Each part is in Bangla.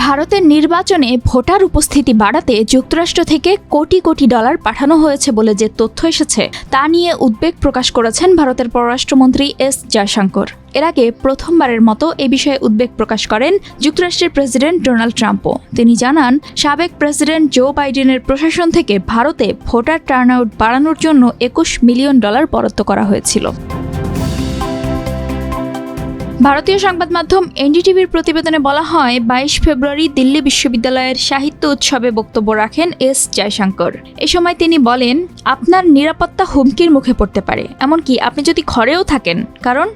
ভারতের নির্বাচনে ভোটার উপস্থিতি বাড়াতে যুক্তরাষ্ট্র থেকে কোটি কোটি ডলার পাঠানো হয়েছে বলে যে তথ্য এসেছে তা নিয়ে উদ্বেগ প্রকাশ করেছেন ভারতের পররাষ্ট্রমন্ত্রী এস জয়শঙ্কর। এর আগে প্রথমবারের মতো এ বিষয়ে উদ্বেগ প্রকাশ করেন যুক্তরাষ্ট্রের প্রেসিডেন্ট ডোনাল্ড ট্রাম্পও। তিনি জানান, সাবেক প্রেসিডেন্ট জো বাইডেনের প্রশাসন থেকে ভারতে ভোটার টার্নআউট বাড়ানোর জন্য $21 মিলিয়ন বরাদ্দ করা হয়েছিল। ভারতীয় সংবাদ মাধ্যম এনডিটিভির প্রতিবেদনে বলা হয়, 22 ফেব্রুয়ারি দিল্লি বিশ্ববিদ্যালয়ের সাহিত্য উৎসবে বক্তব্য রাখেন এস জয়শঙ্কর। এ সময় তিনি বলেন, আপনার নিরাপত্তা হুমকির মুখে পড়তে পারে, এমনকি আপনি যদি ঘরেও থাকেন, কারণ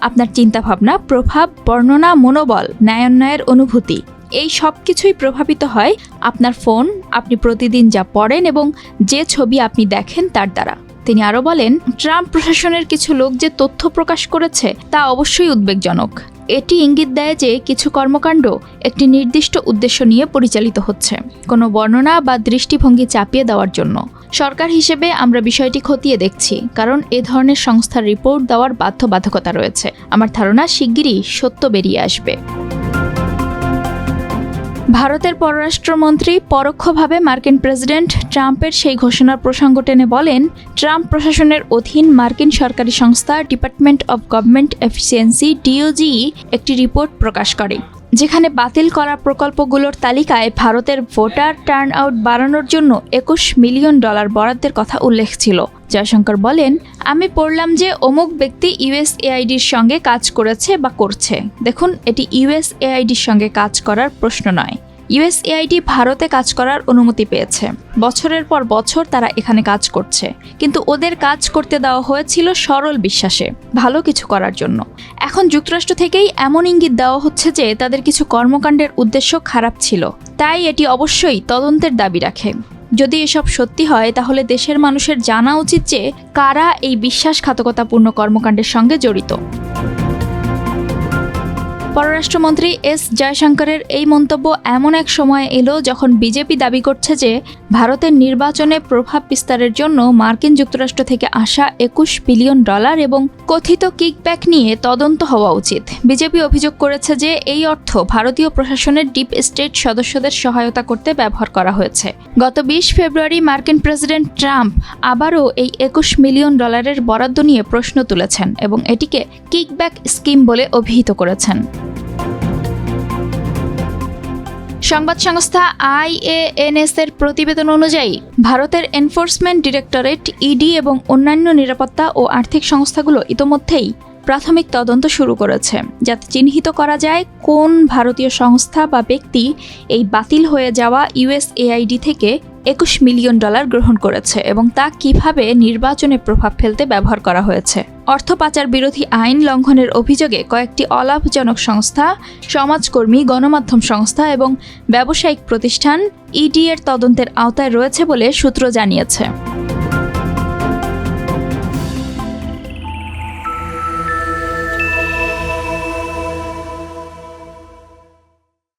আপনার চিন্তাভাবনা, প্রভাব, বর্ণনা, মনোবল, ন্যায়ান্যায়ের অনুভূতি এই সব কিছুই প্রভাবিত হয় আপনার ফোন, আপনি প্রতিদিন যা পড়েন এবং যে ছবি আপনি দেখেন তার দ্বারা। তিনি আরও বলেন, ট্রাম্প প্রশাসনের কিছু লোক যে তথ্য প্রকাশ করেছে তা অবশ্যই উদ্বেগজনক। এটি ইঙ্গিত দেয় যে কিছু কর্মকাণ্ড একটি নির্দিষ্ট উদ্দেশ্য নিয়ে পরিচালিত হচ্ছে, কোনো বর্ণনা বা দৃষ্টিভঙ্গি চাপিয়ে দেওয়ার জন্য। সরকার হিসেবে আমরা বিষয়টি খতিয়ে দেখছি, কারণ এ ধরনের সংস্থার রিপোর্ট দেওয়ার বাধ্যবাধকতা রয়েছে। আমার ধারণা শিগগিরই সত্য বেরিয়ে আসবে। ভারতের পররাষ্ট্রমন্ত্রী পরোক্ষভাবে মার্কিন প্রেসিডেন্ট ট্রাম্পের সেই ঘোষণার প্রসঙ্গ টেনে বলেন, ট্রাম্প প্রশাসনের অধীন মার্কিন সরকারি সংস্থা department of government efficiency DOGE একটি রিপোর্ট প্রকাশ করে, যেখানে বাতিল করা প্রকল্পগুলোর তালিকায় ভারতের ভোটার টার্নআউট বাড়ানোর জন্য $21 মিলিয়ন বরাদ্দের কথা উল্লেখ ছিল। জয়শঙ্কর বলেন, আমি পড়লাম যে অমুক ব্যক্তি USAIDর সঙ্গে কাজ করেছে বা করছে। দেখুন, এটি USAIDর সঙ্গে কাজ করার প্রশ্ন নয়। USAID ভারতে কাজ করার অনুমতি পেয়েছে, বছরের পর বছর তারা এখানে কাজ করছে, কিন্তু ওদের কাজ করতে দেওয়া হয়েছিল সরল বিশ্বাসে, ভালো কিছু করার জন্য। এখন যুক্তরাষ্ট্র থেকেই এমন ইঙ্গিত দেওয়া হচ্ছে যে তাদের কিছু কর্মকাণ্ডের উদ্দেশ্য খারাপ ছিল, তাই এটি অবশ্যই তদন্তের দাবি রাখে। যদি এসব সত্যি হয়, তাহলে দেশের মানুষের জানা উচিত যে কারা এই বিশ্বাসঘাতকতাপূর্ণ কর্মকাণ্ডের সঙ্গে জড়িত। পররাষ্ট্রমন্ত্রী এস জয়শঙ্করের এই মন্তব্য এমন এক সময়ে এলো যখন বিজেপি দাবি করছে যে ভারতের নির্বাচনে প্রভাব বিস্তারের জন্য মার্কিন যুক্তরাষ্ট্র থেকে আসা $21 বিলিয়ন এবং কথিত কিকব্যাক নিয়ে তদন্ত হওয়া উচিত। বিজেপি অভিযোগ করেছে যে এই অর্থ ভারতীয় প্রশাসনের ডিপ স্টেট সদস্যদের সহায়তা করতে ব্যবহার করা হয়েছে। গত 20 ফেব্রুয়ারি মার্কিন প্রেসিডেন্ট ট্রাম্প আবারও এই $21 মিলিয়ন বরাদ্দ নিয়ে প্রশ্ন তুলেছেন এবং এটিকে কিকব্যাক স্কিম বলে অভিহিত করেছেন। সংবাদ সংস্থা IANS এর প্রতিবেদন অনুযায়ী ভারতের এনফোর্সমেন্ট ডিরেক্টরেট ED এবং অন্যান্য নিরাপত্তা ও আর্থিক সংস্থাগুলো ইতোমধ্যেই প্রাথমিক তদন্ত শুরু করেছে, যাতে চিহ্নিত করা যায় কোন ভারতীয় সংস্থা বা ব্যক্তি এই বাতিল হয়ে যাওয়া USAID থেকে $21 মিলিয়ন গ্রহণ করেছে এবং তা কিভাবে নির্বাচনে প্রভাব ফেলতে ব্যবহার করা হয়েছে। অর্থ পাচার বিরোধী আইন লঙ্ঘনের অভিযোগে কয়েকটি অলাভজনক সংস্থা, সমাজকর্মী, গণমাধ্যম সংস্থা এবং ব্যবসায়িক প্রতিষ্ঠান ED এর তদন্তের আওতায় রয়েছে বলে সূত্র জানিয়েছে।